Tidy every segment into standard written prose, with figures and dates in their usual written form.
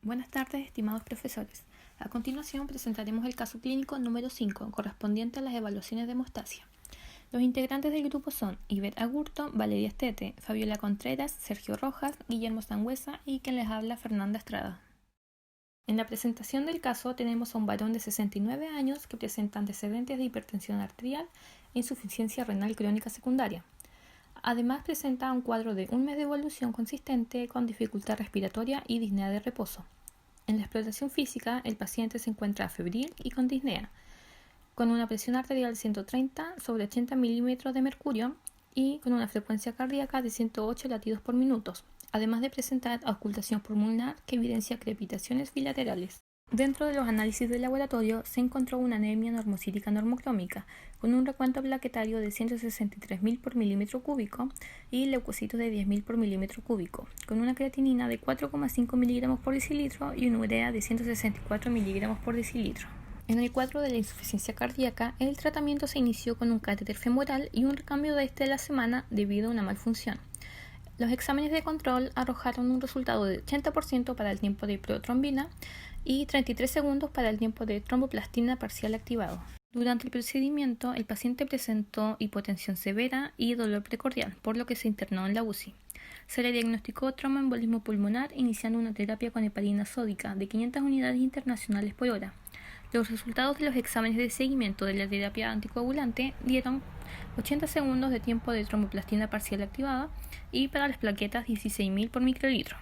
Buenas tardes, estimados profesores. A continuación presentaremos el caso clínico número 5, correspondiente a las evaluaciones de hemostasia. Los integrantes del grupo son Ivette Agurto, Valeria Estete, Fabiola Contreras, Sergio Rojas, Guillermo Sangüesa y quien les habla, Fernanda Estrada. En la presentación del caso tenemos a un varón de 69 años que presenta antecedentes de hipertensión arterial e insuficiencia renal crónica secundaria. Además presenta un cuadro de un mes de evolución consistente con dificultad respiratoria y disnea de reposo. En la exploración física, el paciente se encuentra febril y con disnea, con una presión arterial 130 sobre 80 milímetros de mercurio y con una frecuencia cardíaca de 108 latidos por minuto, además de presentar auscultación pulmonar que evidencia crepitaciones bilaterales. Dentro de los análisis de laboratorio se encontró una anemia normocítica normocrómica con un recuento plaquetario de 163.000 por milímetro cúbico y leucocitos de 10.000 por milímetro cúbico, con una creatinina de 4,5 miligramos por decilitro y una urea de 164 miligramos por decilitro. En el cuadro de la insuficiencia cardíaca, el tratamiento se inició con un catéter femoral y un recambio de este a la semana debido a una malfunción. Los exámenes de control arrojaron un resultado de 80% para el tiempo de protrombina y 33 segundos para el tiempo de tromboplastina parcial activado. Durante el procedimiento, el paciente presentó hipotensión severa y dolor precordial, por lo que se internó en la UCI. Se le diagnosticó tromboembolismo pulmonar iniciando una terapia con heparina sódica de 500 unidades internacionales por hora. Los resultados de los exámenes de seguimiento de la terapia anticoagulante dieron 80 segundos de tiempo de tromboplastina parcial activada y para las plaquetas 16.000 por microlitro.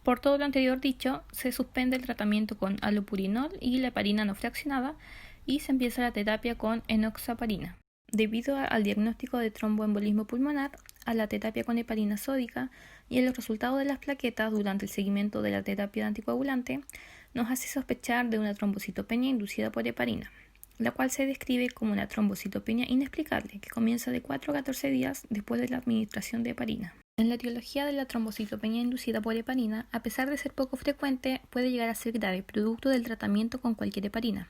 Por todo lo anterior dicho, se suspende el tratamiento con allopurinol y la heparina no fraccionada y se empieza la terapia con enoxaparina. Debido al diagnóstico de tromboembolismo pulmonar, a la terapia con heparina sódica y a los resultados de las plaquetas durante el seguimiento de la terapia anticoagulante, nos hace sospechar de una trombocitopenia inducida por heparina, la cual se describe como una trombocitopenia inexplicable que comienza de 4 a 14 días después de la administración de heparina. En la etiología de la trombocitopenia inducida por heparina, a pesar de ser poco frecuente, puede llegar a ser grave producto del tratamiento con cualquier heparina.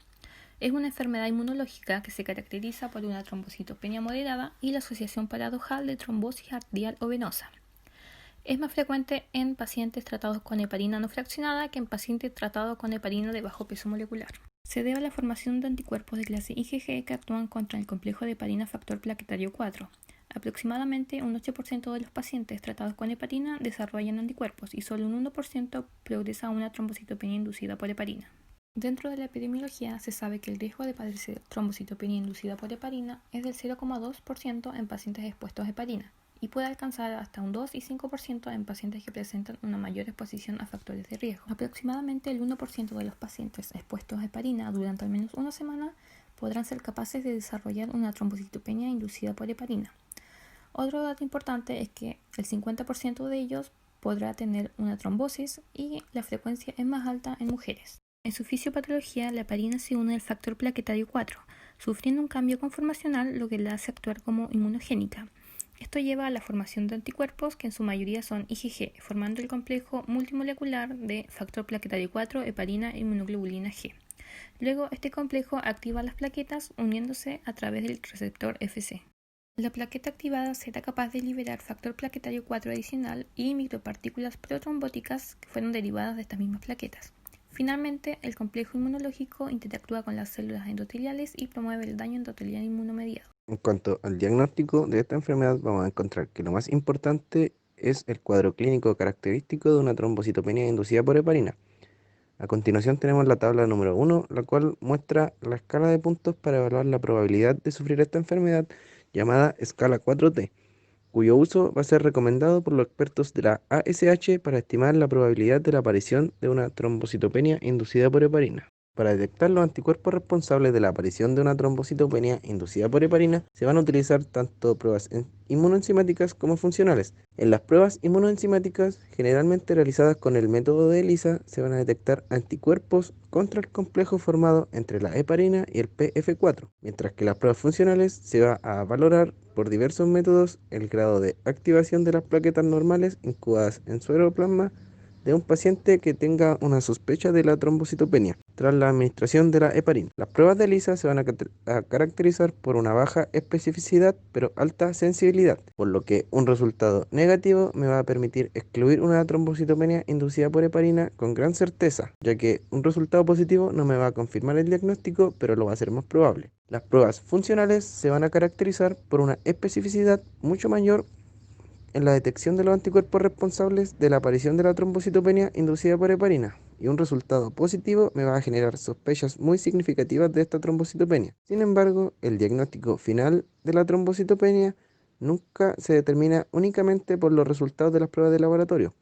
Es una enfermedad inmunológica que se caracteriza por una trombocitopenia moderada y la asociación paradojal de trombosis arterial o venosa. Es más frecuente en pacientes tratados con heparina no fraccionada que en pacientes tratados con heparina de bajo peso molecular. Se debe a la formación de anticuerpos de clase IgG que actúan contra el complejo de heparina factor plaquetario 4. Aproximadamente un 8% de los pacientes tratados con heparina desarrollan anticuerpos y solo un 1% progresa a una trombocitopenia inducida por heparina. Dentro de la epidemiología se sabe que el riesgo de padecer trombocitopenia inducida por heparina es del 0,2% en pacientes expuestos a heparina y puede alcanzar hasta un 2 y 5% en pacientes que presentan una mayor exposición a factores de riesgo. Aproximadamente el 1% de los pacientes expuestos a heparina durante al menos una semana podrán ser capaces de desarrollar una trombocitopenia inducida por heparina. Otro dato importante es que el 50% de ellos podrá tener una trombosis y la frecuencia es más alta en mujeres. En su fisiopatología, la heparina se une al factor plaquetario 4, sufriendo un cambio conformacional, lo que la hace actuar como inmunogénica. Esto lleva a la formación de anticuerpos que en su mayoría son IgG, formando el complejo multimolecular de factor plaquetario 4, heparina e inmunoglobulina G. Luego, este complejo activa las plaquetas uniéndose a través del receptor Fc. La plaqueta activada será capaz de liberar factor plaquetario 4 adicional y micropartículas protrombóticas que fueron derivadas de estas mismas plaquetas. Finalmente, el complejo inmunológico interactúa con las células endoteliales y promueve el daño endotelial inmunomediado. En cuanto al diagnóstico de esta enfermedad, vamos a encontrar que lo más importante es el cuadro clínico característico de una trombocitopenia inducida por heparina. A continuación tenemos la tabla número 1, la cual muestra la escala de puntos para evaluar la probabilidad de sufrir esta enfermedad llamada escala 4T, cuyo uso va a ser recomendado por los expertos de la ASH para estimar la probabilidad de la aparición de una trombocitopenia inducida por heparina. Para detectar los anticuerpos responsables de la aparición de una trombocitopenia inducida por heparina, se van a utilizar tanto pruebas inmunoenzimáticas como funcionales. En las pruebas inmunoenzimáticas, generalmente realizadas con el método de ELISA, se van a detectar anticuerpos contra el complejo formado entre la heparina y el PF4, mientras que las pruebas funcionales se va a valorar por diversos métodos el grado de activación de las plaquetas normales incubadas en suero o plasma de un paciente que tenga una sospecha de la trombocitopenia tras la administración de la heparina. Las pruebas de ELISA se van a caracterizar por una baja especificidad pero alta sensibilidad, por lo que un resultado negativo me va a permitir excluir una trombocitopenia inducida por heparina con gran certeza, ya que un resultado positivo no me va a confirmar el diagnóstico, pero lo va a hacer más probable. Las pruebas funcionales se van a caracterizar por una especificidad mucho mayor en la detección de los anticuerpos responsables de la aparición de la trombocitopenia inducida por heparina, y un resultado positivo me va a generar sospechas muy significativas de esta trombocitopenia. Sin embargo, el diagnóstico final de la trombocitopenia nunca se determina únicamente por los resultados de las pruebas de laboratorio.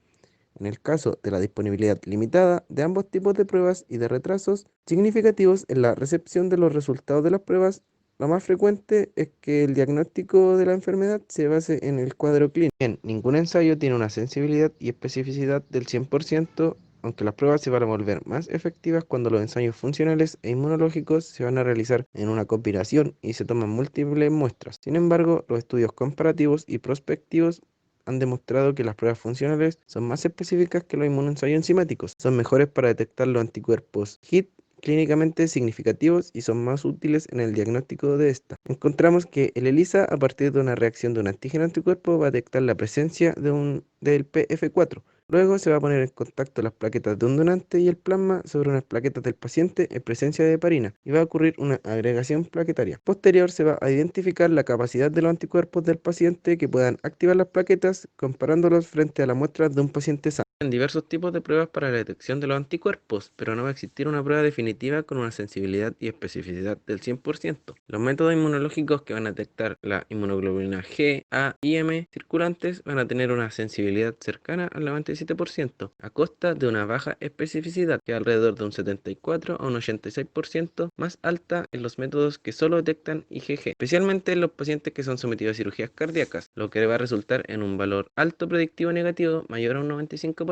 En el caso de la disponibilidad limitada de ambos tipos de pruebas y de retrasos significativos en la recepción de los resultados de las pruebas, lo más frecuente es que el diagnóstico de la enfermedad se base en el cuadro clínico. Bien, ningún ensayo tiene una sensibilidad y especificidad del 100%, aunque las pruebas se van a volver más efectivas cuando los ensayos funcionales e inmunológicos se van a realizar en una combinación y se toman múltiples muestras. Sin embargo, los estudios comparativos y prospectivos han demostrado que las pruebas funcionales son más específicas que los inmunoensayos enzimáticos. Son mejores para detectar los anticuerpos HIT clínicamente significativos y son más útiles en el diagnóstico de esta. Encontramos que el ELISA, a partir de una reacción de un antígeno anticuerpo, va a detectar la presencia del PF4. Luego se va a poner en contacto las plaquetas de un donante y el plasma sobre unas plaquetas del paciente en presencia de heparina y va a ocurrir una agregación plaquetaria. Posterior se va a identificar la capacidad de los anticuerpos del paciente que puedan activar las plaquetas comparándolos frente a la muestra de un paciente sano. En diversos tipos de pruebas para la detección de los anticuerpos, pero no va a existir una prueba definitiva con una sensibilidad y especificidad del 100%. Los métodos inmunológicos que van a detectar la inmunoglobulina G, A y M circulantes van a tener una sensibilidad cercana al 97%, a costa de una baja especificidad, que alrededor de un 74 a un 86% más alta en los métodos que solo detectan IgG, especialmente en los pacientes que son sometidos a cirugías cardíacas, lo que va a resultar en un valor alto predictivo negativo mayor a un 95%.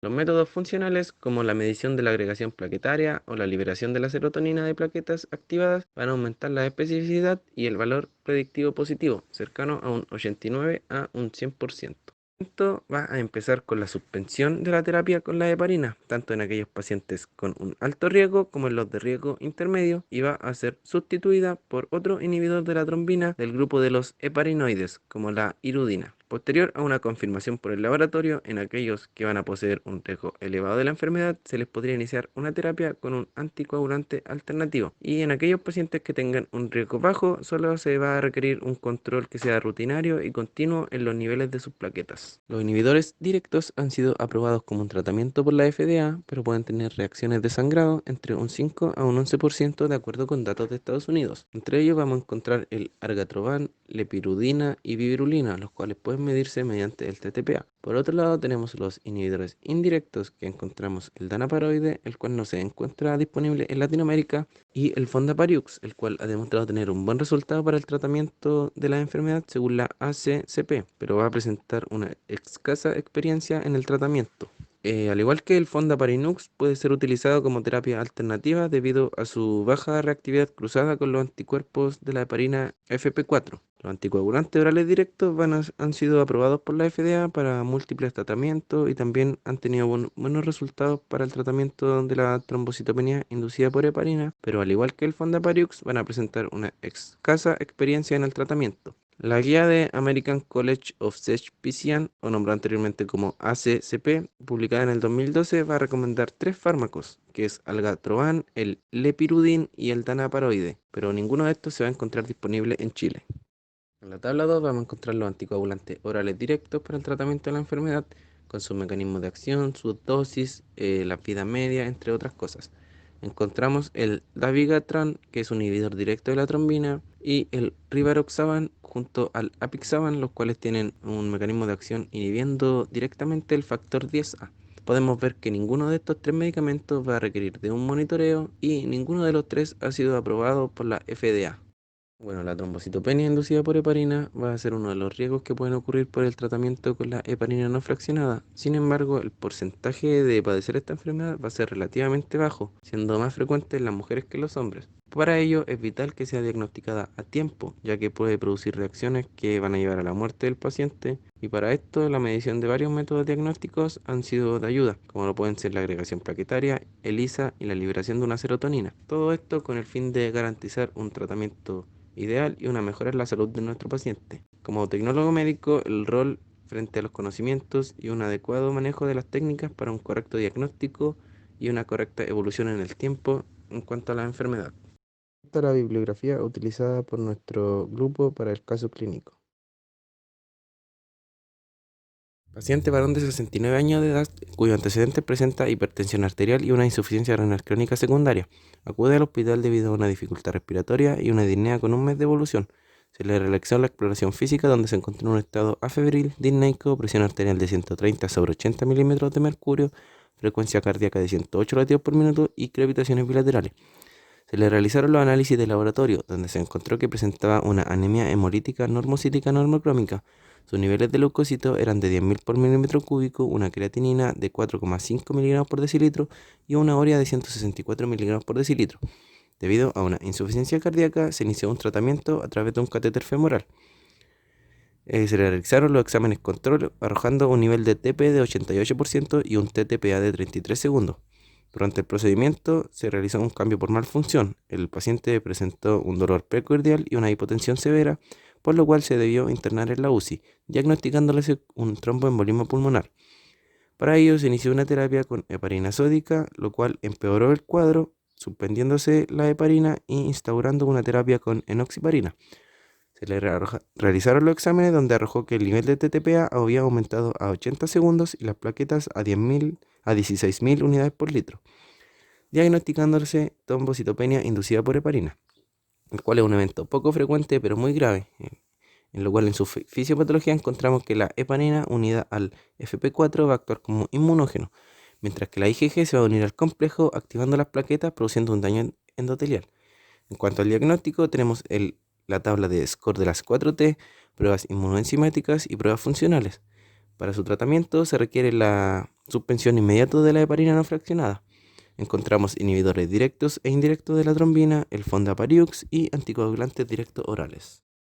Los métodos funcionales, como la medición de la agregación plaquetaria o la liberación de la serotonina de plaquetas activadas, van a aumentar la especificidad y el valor predictivo positivo, cercano a un 89 a un 100%. Esto va a empezar con la suspensión de la terapia con la heparina, tanto en aquellos pacientes con un alto riesgo como en los de riesgo intermedio, y va a ser sustituida por otro inhibidor de la trombina del grupo de los heparinoides, como la hirudina. Posterior a una confirmación por el laboratorio, en aquellos que van a poseer un riesgo elevado de la enfermedad, se les podría iniciar una terapia con un anticoagulante alternativo. Y en aquellos pacientes que tengan un riesgo bajo, solo se va a requerir un control que sea rutinario y continuo en los niveles de sus plaquetas. Los inhibidores directos han sido aprobados como un tratamiento por la FDA, pero pueden tener reacciones de sangrado entre un 5 a un 11% de acuerdo con datos de Estados Unidos. Entre ellos vamos a encontrar el argatroban, lepirudina y vivirulina, los cuales pueden medirse mediante el TTPA. Por otro lado tenemos los inhibidores indirectos, que encontramos el danaparoide, el cual no se encuentra disponible en Latinoamérica, y el fondapariux, el cual ha demostrado tener un buen resultado para el tratamiento de la enfermedad según la ACCP, pero va a presentar una escasa experiencia en el tratamiento. Al igual que el fondaparinux, puede ser utilizado como terapia alternativa debido a su baja reactividad cruzada con los anticuerpos de la heparina FP4. Los anticoagulantes orales directos han sido aprobados por la FDA para múltiples tratamientos y también han tenido buenos resultados para el tratamiento de la trombocitopenia inducida por heparina, pero al igual que el fondapariux van a presentar una escasa experiencia en el tratamiento. La guía de American College of Physicians, o nombrado anteriormente como ACCP, publicada en el 2012, va a recomendar 3 fármacos, que es algatroban, el lepirudin y el danaparoide, pero ninguno de estos se va a encontrar disponible en Chile. En la tabla 2 vamos a encontrar los anticoagulantes orales directos para el tratamiento de la enfermedad, con sus mecanismos de acción, sus dosis, la vida media, entre otras cosas. Encontramos el dabigatran, que es un inhibidor directo de la trombina, y el rivaroxaban junto al apixaban, los cuales tienen un mecanismo de acción inhibiendo directamente el factor 10A. Podemos ver que ninguno de estos 3 medicamentos va a requerir de un monitoreo y ninguno de los 3 ha sido aprobado por la FDA. Bueno, la trombocitopenia inducida por heparina va a ser uno de los riesgos que pueden ocurrir por el tratamiento con la heparina no fraccionada. Sin embargo, el porcentaje de padecer esta enfermedad va a ser relativamente bajo, siendo más frecuente en las mujeres que en los hombres. Para ello, es vital que sea diagnosticada a tiempo, ya que puede producir reacciones que van a llevar a la muerte del paciente, y para esto la medición de varios métodos diagnósticos han sido de ayuda, como lo pueden ser la agregación plaquetaria, ELISA y la liberación de una serotonina. Todo esto con el fin de garantizar un tratamiento ideal y una mejora en la salud de nuestro paciente. Como tecnólogo médico, el rol frente a los conocimientos y un adecuado manejo de las técnicas para un correcto diagnóstico y una correcta evolución en el tiempo en cuanto a la enfermedad. Esta es la bibliografía utilizada por nuestro grupo para el caso clínico. Paciente varón de 69 años de edad cuyo antecedente presenta hipertensión arterial y una insuficiencia renal crónica secundaria. Acude al hospital debido a una dificultad respiratoria y una disnea con un mes de evolución. Se le realizó la exploración física donde se encontró en un estado afebril, disneico, presión arterial de 130 sobre 80 milímetros de mercurio, frecuencia cardíaca de 108 latidos por minuto y crepitaciones bilaterales. Se le realizaron los análisis de laboratorio, donde se encontró que presentaba una anemia hemolítica normocítica normocrómica. Sus niveles de leucocitos eran de 10.000 por milímetro cúbico, una creatinina de 4,5 miligramos por decilitro y una urea de 164 miligramos por decilitro. Debido a una insuficiencia cardíaca, se inició un tratamiento a través de un catéter femoral. Se le realizaron los exámenes control, arrojando un nivel de TP de 88% y un TTPA de 33 segundos. Durante el procedimiento se realizó un cambio por malfunción. El paciente presentó un dolor precordial y una hipotensión severa, por lo cual se debió internar en la UCI, diagnosticándole un tromboembolismo pulmonar. Para ello se inició una terapia con heparina sódica, lo cual empeoró el cuadro, suspendiéndose la heparina e instaurando una terapia con enoxiparina. Se le realizaron los exámenes donde arrojó que el nivel de TTPA había aumentado a 80 segundos y las plaquetas a 16.000 unidades por litro, diagnosticándose trombocitopenia inducida por heparina, el cual es un evento poco frecuente pero muy grave, en lo cual en su fisiopatología encontramos que la heparina unida al FP4 va a actuar como inmunógeno, mientras que la IgG se va a unir al complejo activando las plaquetas produciendo un daño endotelial. En cuanto al diagnóstico, tenemos la tabla de score de las 4T, pruebas inmunoenzimáticas y pruebas funcionales. Para su tratamiento se requiere la suspensión inmediata de la heparina no fraccionada. Encontramos inhibidores directos e indirectos de la trombina, el Fondapariux y anticoagulantes directos orales.